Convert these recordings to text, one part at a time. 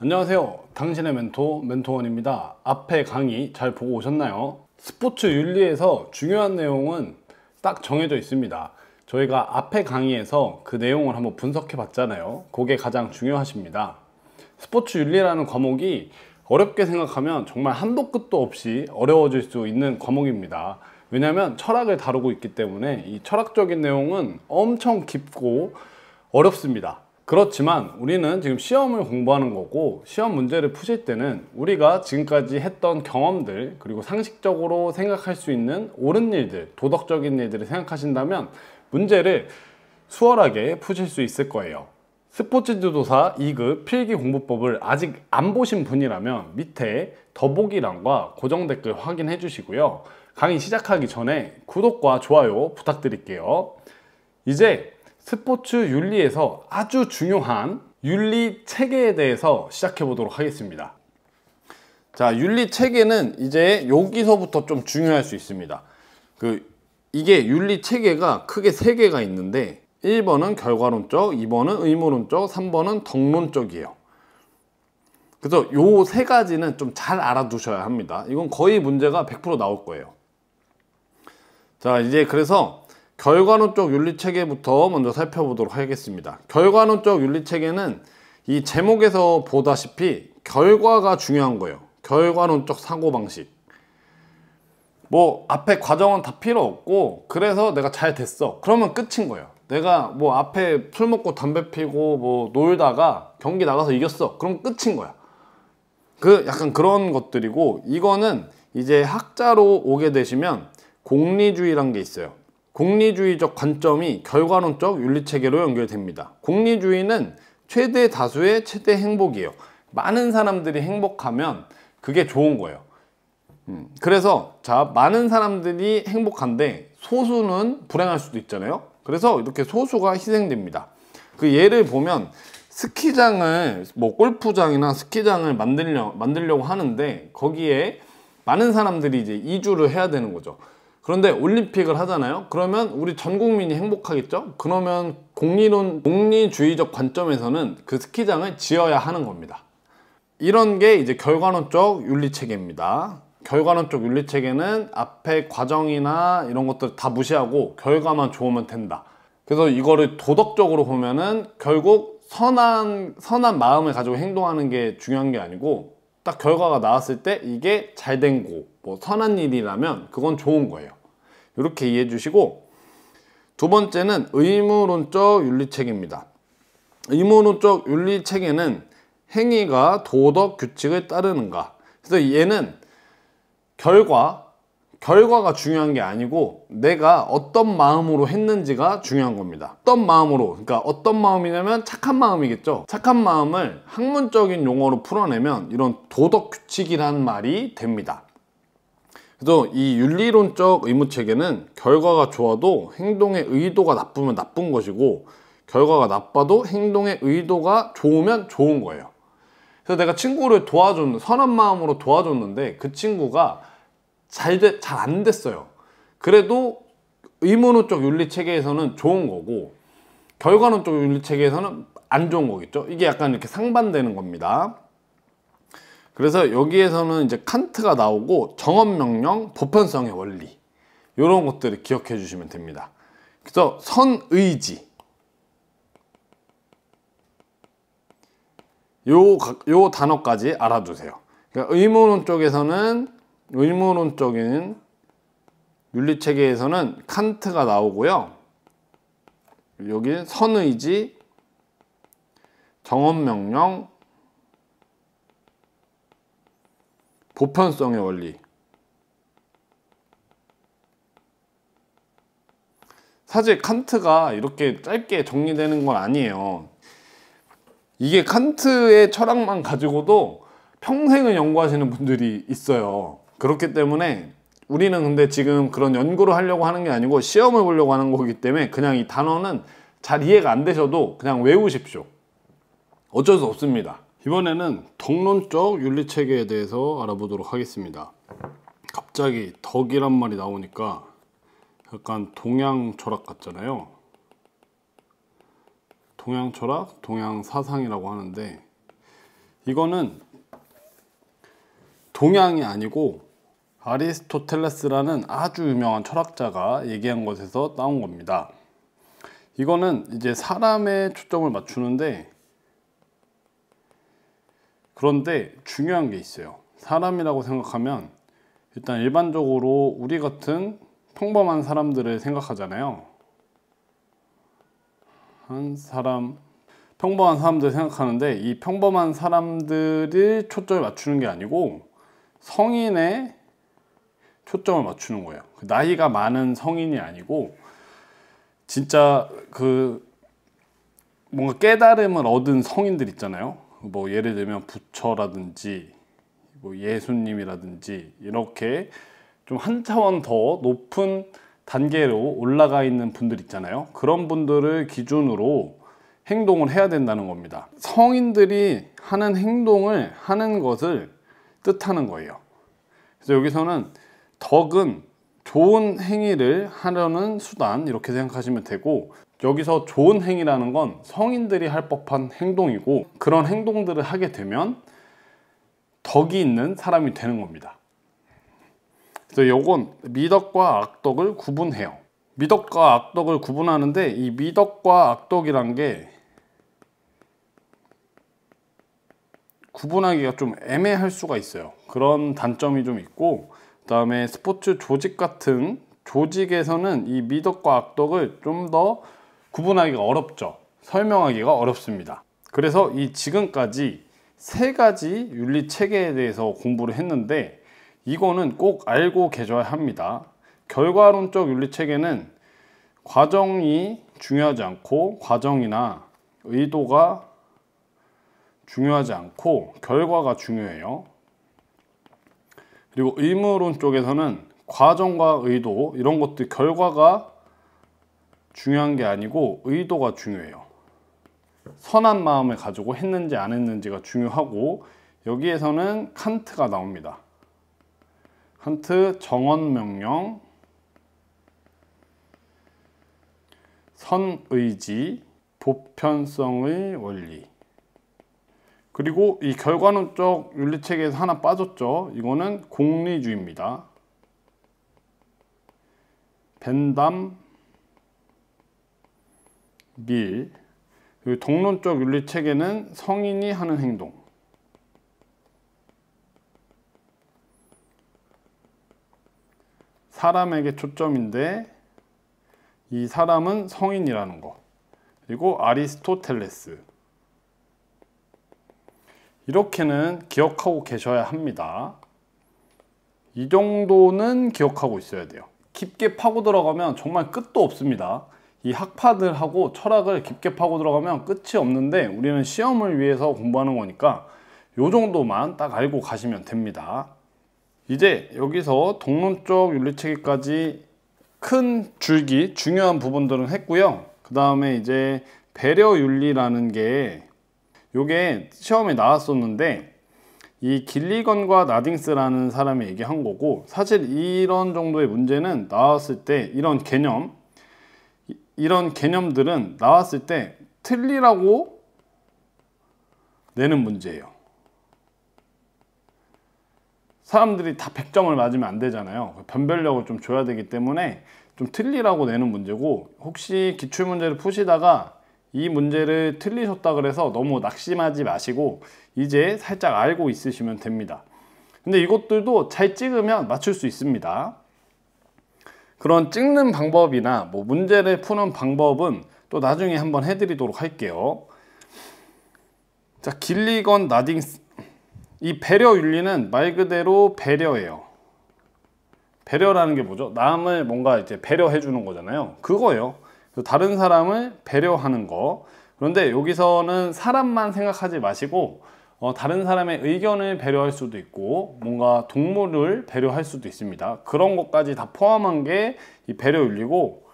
안녕하세요. 당신의 멘토원입니다. 앞에 강의 잘 보고 오셨나요? 스포츠 윤리에서 중요한 내용은 딱 정해져 있습니다. 저희가 앞에 강의에서 그 내용을 한번 분석해 봤잖아요. 그게 가장 중요하십니다. 스포츠 윤리라는 과목이 어렵게 생각하면 정말 한도 끝도 없이 어려워질 수 있는 과목입니다. 왜냐하면 철학을 다루고 있기 때문에 이 철학적인 내용은 엄청 깊고 어렵습니다. 그렇지만 우리는 지금 시험을 공부하는 거고, 시험 문제를 푸실 때는 우리가 지금까지 했던 경험들, 그리고 상식적으로 생각할 수 있는 옳은 일들, 도덕적인 일들을 생각하신다면 문제를 수월하게 푸실 수 있을 거예요. 스포츠 지도사 2급 필기 공부법을 아직 안 보신 분이라면 밑에 더보기란과 고정 댓글 확인해 주시고요. 강의 시작하기 전에 구독과 좋아요 부탁드릴게요. 이제 스포츠 윤리에서 아주 중요한 윤리 체계에 대해서 시작해 보도록 하겠습니다. 자, 윤리 체계는 이제 여기서부터 좀 중요할 수 있습니다. 이게 윤리 체계가 크게 3개가 있는데 1번은 결과론적, 2번은 의무론적, 3번은 덕론적이에요. 그래서 요 3가지는 좀 잘 알아두셔야 합니다. 이건 거의 문제가 100% 나올 거예요. 자, 이제 그래서 결과론적 윤리체계부터 먼저 살펴보도록 하겠습니다. 결과론적 윤리체계는 이 제목에서 보다시피 결과가 중요한 거예요. 결과론적 사고방식. 뭐 앞에 과정은 다 필요 없고, 그래서 내가 잘 됐어 그러면 끝인 거예요. 내가 뭐 앞에 술 먹고 담배 피고 뭐 놀다가 경기 나가서 이겼어 그럼 끝인 거야. 약간 그런 것들이고, 이거는 이제 학자로 오게 되시면 공리주의란 게 있어요. 공리주의적 관점이 결과론적 윤리체계로 연결됩니다. 공리주의는 최대 다수의 최대 행복이에요. 많은 사람들이 행복하면 그게 좋은 거예요. 그래서 자, 많은 사람들이 행복한데 소수는 불행할 수도 있잖아요. 그래서 이렇게 소수가 희생됩니다. 그 예를 보면 스키장을 뭐 골프장이나 스키장을 만들려고 하는데 거기에 많은 사람들이 이제 이주를 해야 되는 거죠. 그런데 올림픽을 하잖아요. 그러면 우리 전 국민이 행복하겠죠? 그러면 공리주의적 관점에서는 그 스키장을 지어야 하는 겁니다. 이런 게 이제 결과론적 윤리체계입니다. 결과론적 윤리체계는 앞에 과정이나 이런 것들 다 무시하고 결과만 좋으면 된다. 그래서 이거를 도덕적으로 보면은 결국 선한 마음을 가지고 행동하는 게 중요한 게 아니고, 딱 결과가 나왔을 때 이게 잘 된 거, 뭐 선한 일이라면 그건 좋은 거예요. 이렇게 이해해 주시고, 두 번째는 의무론적 윤리체계입니다. 의무론적 윤리체계는 행위가 도덕 규칙을 따르는가. 그래서 얘는 결과가 중요한 게 아니고 내가 어떤 마음으로 했는지가 중요한 겁니다. 어떤 마음으로, 그러니까 어떤 마음이냐면 착한 마음이겠죠. 착한 마음을 학문적인 용어로 풀어내면 이런 도덕 규칙이라는 말이 됩니다. 그래서 이 윤리론적 의무체계는 결과가 좋아도 행동의 의도가 나쁘면 나쁜 것이고, 결과가 나빠도 행동의 의도가 좋으면 좋은 거예요. 그래서 내가 친구를 선한 마음으로 도와줬는데 그 친구가 잘 안 됐어요. 그래도 의무론적 윤리체계에서는 좋은 거고, 결과론적 윤리체계에서는 안 좋은 거겠죠. 이게 약간 이렇게 상반되는 겁니다. 그래서 여기에서는 이제 칸트가 나오고 정언명령, 보편성의 원리, 이런 것들을 기억해 주시면 됩니다. 그래서 선의지, 요 단어까지 알아두세요. 그러니까 의무론적인 윤리체계에서는 칸트가 나오고요. 여기 선의지, 정언명령, 보편성의 원리. 사실 칸트가 이렇게 짧게 정리되는 건 아니에요. 이게 칸트의 철학만 가지고도 평생을 연구하시는 분들이 있어요. 그렇기 때문에 우리는 근데 지금 그런 연구를 하려고 하는 게 아니고 시험을 보려고 하는 거기 때문에 그냥 이 단어는 잘 이해가 안 되셔도 그냥 외우십시오. 어쩔 수 없습니다. 이번에는 덕론적 윤리체계에 대해서 알아보도록 하겠습니다. 갑자기 덕이란 말이 나오니까 약간 동양 철학 같잖아요. 동양 철학, 동양 사상이라고 하는데, 이거는 동양이 아니고 아리스토텔레스라는 아주 유명한 철학자가 얘기한 것에서 따온 겁니다. 이거는 이제 사람의 초점을 맞추는데, 그런데 중요한 게 있어요. 사람이라고 생각하면 일단 일반적으로 우리 같은 평범한 사람들을 생각하잖아요. 평범한 사람들 생각하는데, 이 평범한 사람들이 초점을 맞추는 게 아니고 성인의 초점을 맞추는 거예요. 나이가 많은 성인이 아니고 진짜 뭔가 깨달음을 얻은 성인들 있잖아요. 뭐 예를 들면 부처라든지 뭐 예수님이라든지 이렇게 좀 한 차원 더 높은 단계로 올라가 있는 분들 있잖아요. 그런 분들을 기준으로 행동을 해야 된다는 겁니다. 성인들이 하는 행동을 하는 것을 뜻하는 거예요. 그래서 여기서는 덕은 좋은 행위를 하려는 수단, 이렇게 생각하시면 되고, 여기서 좋은 행위라는 건 성인들이 할 법한 행동이고, 그런 행동들을 하게 되면 덕이 있는 사람이 되는 겁니다. 그래서 요건 미덕과 악덕을 구분해요. 미덕과 악덕을 구분하는데, 이 미덕과 악덕이란 게 구분하기가 좀 애매할 수가 있어요. 그런 단점이 좀 있고, 그 다음에 스포츠 조직 같은 조직에서는 이 미덕과 악덕을 좀 더 구분하기가 어렵죠. 설명하기가 어렵습니다. 그래서 이 지금까지 3가지 윤리 체계에 대해서 공부를 했는데, 이거는 꼭 알고 계셔야 합니다. 결과론적 윤리 체계는 과정이 중요하지 않고, 과정이나 의도가 중요하지 않고 결과가 중요해요. 그리고 의무론 쪽에서는 과정과 의도, 이런 것들 결과가 중요한 게 아니고 의도가 중요해요. 선한 마음을 가지고 했는지 안 했는지가 중요하고, 여기에서는 칸트가 나옵니다. 칸트 정언명령, 선의지, 보편성의 원리. 그리고 이 결과론적 윤리체계에서 하나 빠졌죠. 이거는 공리주의입니다. 벤담, 밀. 그리고 동론적 윤리체계는 성인이 하는 행동. 사람에게 초점인데 이 사람은 성인이라는 거. 그리고 아리스토텔레스. 이렇게는 기억하고 계셔야 합니다. 이 정도는 기억하고 있어야 돼요. 깊게 파고 들어가면 정말 끝도 없습니다. 이 학파들하고 철학을 깊게 파고 들어가면 끝이 없는데, 우리는 시험을 위해서 공부하는 거니까 요 정도만 딱 알고 가시면 됩니다. 이제 여기서 동론적 윤리체계까지 큰 줄기, 중요한 부분들은 했고요. 그 다음에 이제 배려윤리라는 게, 요게 시험에 나왔었는데, 이 길리건과 나딩스라는 사람이 얘기한 거고, 사실 이런 정도의 문제는 나왔을 때 이런 개념들은 나왔을 때 틀리라고 내는 문제예요. 사람들이 다 100점을 맞으면 안 되잖아요. 변별력을 좀 줘야 되기 때문에 좀 틀리라고 내는 문제고, 혹시 기출문제를 푸시다가 이 문제를 틀리셨다 그래서 너무 낙심하지 마시고 이제 살짝 알고 있으시면 됩니다. 근데 이것들도 잘 찍으면 맞출 수 있습니다. 그런 찍는 방법이나 뭐 문제를 푸는 방법은 또 나중에 한번 해드리도록 할게요. 자, 길리건, 나딩스. 이 배려 윤리는 말 그대로 배려예요. 배려라는 게 뭐죠? 남을 뭔가 이제 배려해 주는 거잖아요. 그거예요. 다른 사람을 배려하는 거. 그런데 여기서는 사람만 생각하지 마시고 다른 사람의 의견을 배려할 수도 있고, 뭔가 동물을 배려할 수도 있습니다. 그런 것까지 다 포함한 게 이 배려 윤리고,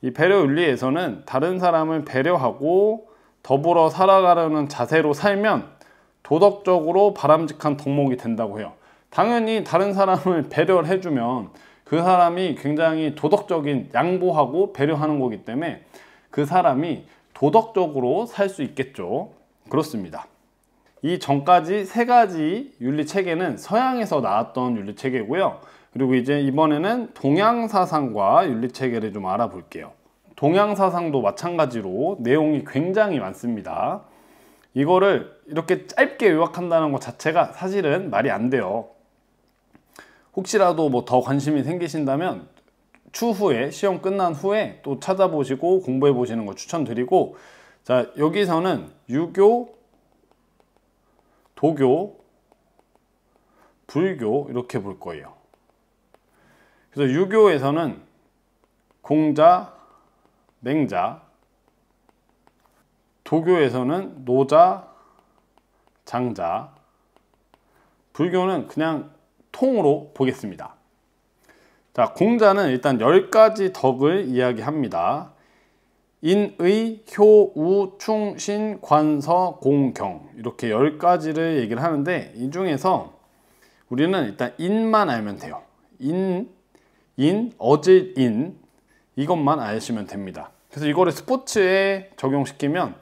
이 배려 윤리에서는 다른 사람을 배려하고 더불어 살아가려는 자세로 살면 도덕적으로 바람직한 덕목이 된다고 해요. 당연히 다른 사람을 배려를 해주면 그 사람이 굉장히 도덕적인, 양보하고 배려하는 거기 때문에 그 사람이 도덕적으로 살 수 있겠죠. 그렇습니다. 이 전까지 세 가지 윤리 체계는 서양에서 나왔던 윤리 체계고요. 그리고 이제 이번에는 동양 사상과 윤리 체계를 좀 알아볼게요. 동양 사상도 마찬가지로 내용이 굉장히 많습니다. 이거를 이렇게 짧게 요약한다는 것 자체가 사실은 말이 안 돼요. 혹시라도 뭐 더 관심이 생기신다면 추후에 시험 끝난 후에 또 찾아보시고 공부해 보시는 거 추천드리고, 자, 여기서는 유교, 도교, 불교 이렇게 볼 거예요. 그래서 유교에서는 공자, 맹자, 도교에서는 노자, 장자, 불교는 그냥 통으로 보겠습니다. 자, 공자는 일단 10가지 덕을 이야기합니다. 인의, 효, 우, 충, 신, 관, 서, 공, 경 이렇게 10가지를 얘기를 하는데, 이 중에서 우리는 일단 인만 알면 돼요. 인, 어질 인 이것만 아시면 됩니다. 그래서 이거를 스포츠에 적용시키면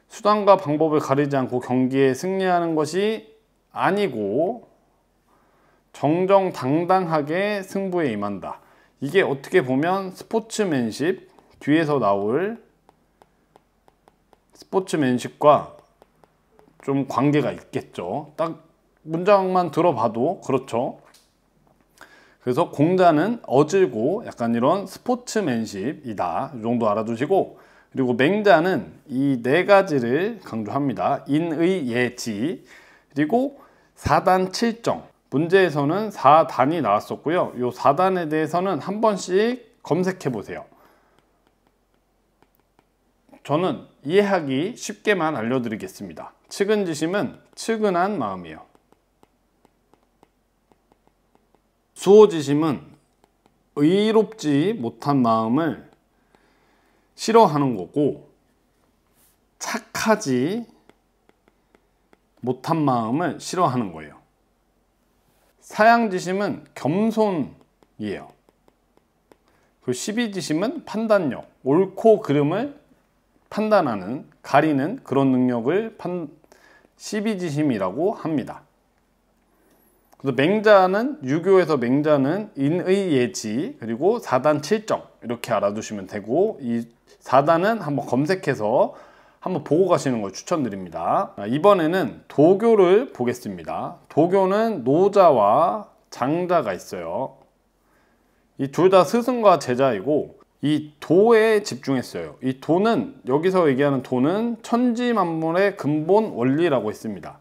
수단과 방법을 가리지 않고 경기에 승리하는 것이 아니고 정정당당하게 승부에 임한다. 이게 어떻게 보면 스포츠맨십, 뒤에서 나올 스포츠맨십과 좀 관계가 있겠죠. 딱 문장만 들어봐도 그렇죠. 그래서 공자는 어질고 약간 이런 스포츠맨십이다. 이 정도 알아두시고, 그리고 맹자는 이 네 가지를 강조합니다. 인의, 예지, 그리고 4단 7정. 문제에서는 4단이 나왔었고요. 이 4단에 대해서는 한 번씩 검색해 보세요. 저는 이해하기 쉽게만 알려드리겠습니다. 측은지심은 측은한 마음이에요. 수호지심은 의롭지 못한 마음을 싫어하는 거고, 착하지 못한 마음을 싫어하는 거예요. 사양지심은 겸손이에요. 그리고 시비지심은 판단력, 옳고 그름을 판단하는, 가리는 그런 능력을 시비지심이라고 합니다. 그래서 맹자는, 유교에서 맹자는 인의예지, 그리고 4단 7정 이렇게 알아두시면 되고, 이 4단은 한번 검색해서 한번 보고 가시는 걸 추천드립니다. 이번에는 도교를 보겠습니다. 도교는 노자와 장자가 있어요. 이 둘 다 스승과 제자이고, 이 도에 집중했어요. 이 도는, 여기서 얘기하는 도는 천지만물의 근본 원리라고 했습니다.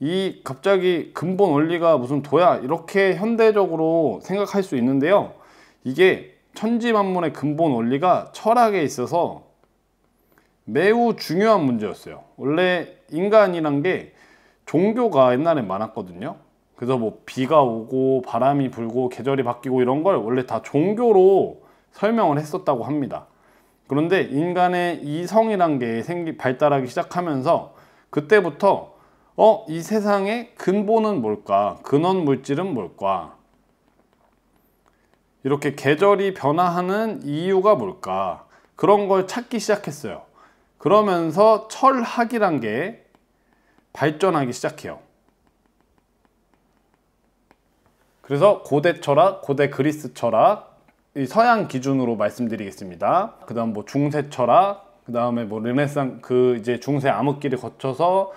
이 갑자기 근본 원리가 무슨 도야? 이렇게 현대적으로 생각할 수 있는데요. 이게 천지만물의 근본 원리가 철학에 있어서 매우 중요한 문제였어요. 원래 인간이란 게 종교가 옛날에 많았거든요. 그래서 뭐 비가 오고 바람이 불고 계절이 바뀌고 이런 걸 원래 다 종교로 설명을 했었다고 합니다. 그런데 인간의 이성이란 게 발달하기 시작하면서 그때부터 이 세상의 근본은 뭘까? 근원 물질은 뭘까? 이렇게 계절이 변화하는 이유가 뭘까? 그런 걸 찾기 시작했어요. 그러면서 철학이란 게 발전하기 시작해요. 그래서 고대 철학, 고대 그리스 철학, 이 서양 기준으로 말씀드리겠습니다. 그 다음 뭐 중세 철학, 그 다음에 뭐 르네상스, 이제 중세 암흑기를 거쳐서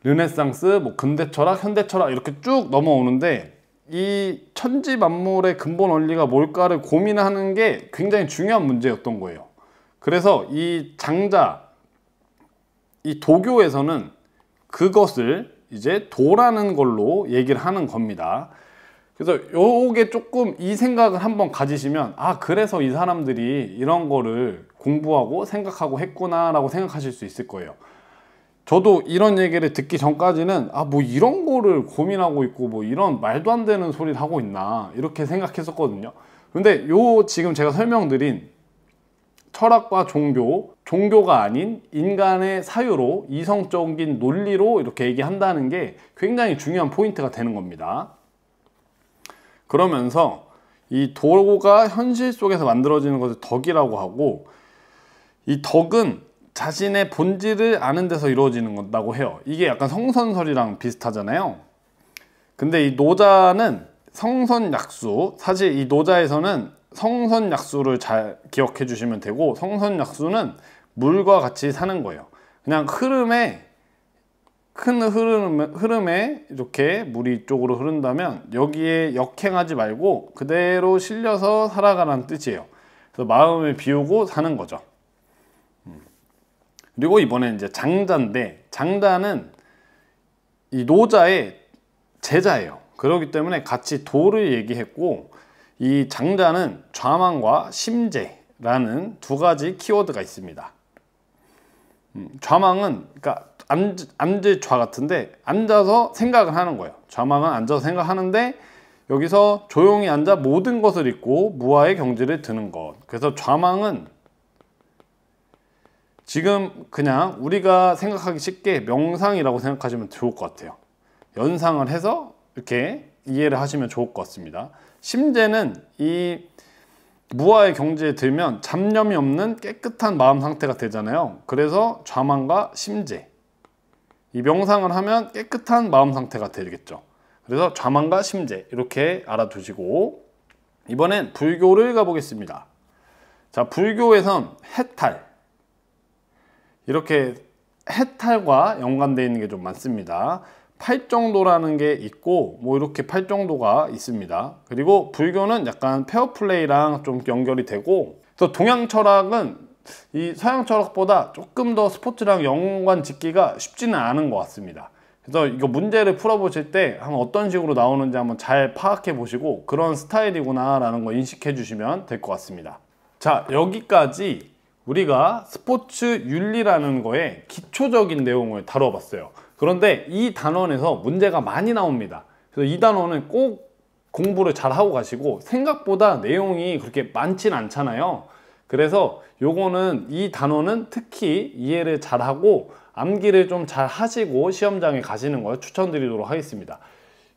르네상스, 뭐 근대 철학, 현대 철학 이렇게 쭉 넘어오는데, 이 천지 만물의 근본 원리가 뭘까를 고민하는 게 굉장히 중요한 문제였던 거예요. 그래서 이 장자, 이 도교에서는 그것을 이제 도라는 걸로 얘기를 하는 겁니다. 그래서 요게 조금 이 생각을 한번 가지시면, 그래서 이 사람들이 이런 거를 공부하고 생각하고 했구나 라고 생각하실 수 있을 거예요. 저도 이런 얘기를 듣기 전까지는 뭐 이런 거를 고민하고 있고 뭐 이런 말도 안 되는 소리를 하고 있나 이렇게 생각했었거든요. 근데 지금 제가 설명드린 철학과 종교가 아닌 인간의 사유로, 이성적인 논리로 이렇게 얘기한다는 게 굉장히 중요한 포인트가 되는 겁니다. 그러면서 이 도가 현실 속에서 만들어지는 것을 덕이라고 하고, 이 덕은 자신의 본질을 아는 데서 이루어지는 건다고 해요. 이게 약간 성선설이랑 비슷하잖아요. 근데 이 노자는 성선약수, 사실 이 노자에서는 성선약수를 잘 기억해 주시면 되고, 성선약수는 물과 같이 사는 거예요. 그냥 큰 흐름에 이렇게 물이 이쪽으로 흐른다면 여기에 역행하지 말고 그대로 실려서 살아가라는 뜻이에요. 그래서 마음을 비우고 사는 거죠. 그리고 이번에 이제 장자인데, 장자는 이 노자의 제자예요. 그렇기 때문에 같이 도를 얘기했고, 이 장자는 좌망과 심재라는 두 가지 키워드가 있습니다. 좌망은 그러니까 앉을 좌 같은데 앉아서 생각을 하는 거예요. 좌망은 앉아서 생각하는데 여기서 조용히 앉아 모든 것을 잊고 무아의 경지를 드는 것. 그래서 좌망은 지금 그냥 우리가 생각하기 쉽게 명상이라고 생각하시면 좋을 것 같아요. 연상을 해서 이렇게 이해를 하시면 좋을 것 같습니다. 심재는 이 무아의 경지에 들면 잡념이 없는 깨끗한 마음 상태가 되잖아요. 그래서 좌망과 심재, 이 명상을 하면 깨끗한 마음 상태가 되겠죠. 그래서 좌망과 심재 이렇게 알아두시고, 이번엔 불교를 가보겠습니다. 자, 불교에선 해탈, 이렇게 해탈과 연관되어 있는 게 좀 많습니다. 팔정도라는 게 있고, 뭐 이렇게 팔정도가 있습니다. 그리고 불교는 약간 페어플레이랑 좀 연결이 되고, 또 동양 철학은 이 서양 철학보다 조금 더 스포츠랑 연관 짓기가 쉽지는 않은 것 같습니다. 그래서 이거 문제를 풀어보실 때 한번 어떤 식으로 나오는지 한번 잘 파악해 보시고, 그런 스타일이구나 라는 거 인식해 주시면 될 것 같습니다. 자, 여기까지 우리가 스포츠 윤리라는 거에 기초적인 내용을 다뤄봤어요. 그런데 이 단원에서 문제가 많이 나옵니다. 그래서 이 단원은 꼭 공부를 잘 하고 가시고, 생각보다 내용이 그렇게 많진 않잖아요. 그래서 요거는, 이 단원은 특히 이해를 잘 하고 암기를 좀 잘 하시고 시험장에 가시는 걸 추천드리도록 하겠습니다.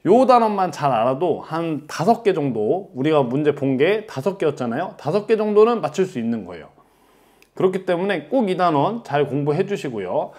요 단원만 잘 알아도 한 5개 정도, 우리가 문제 본 게 5개였잖아요. 5개 정도는 맞출 수 있는 거예요. 그렇기 때문에 꼭 이 단원 잘 공부해 주시고요.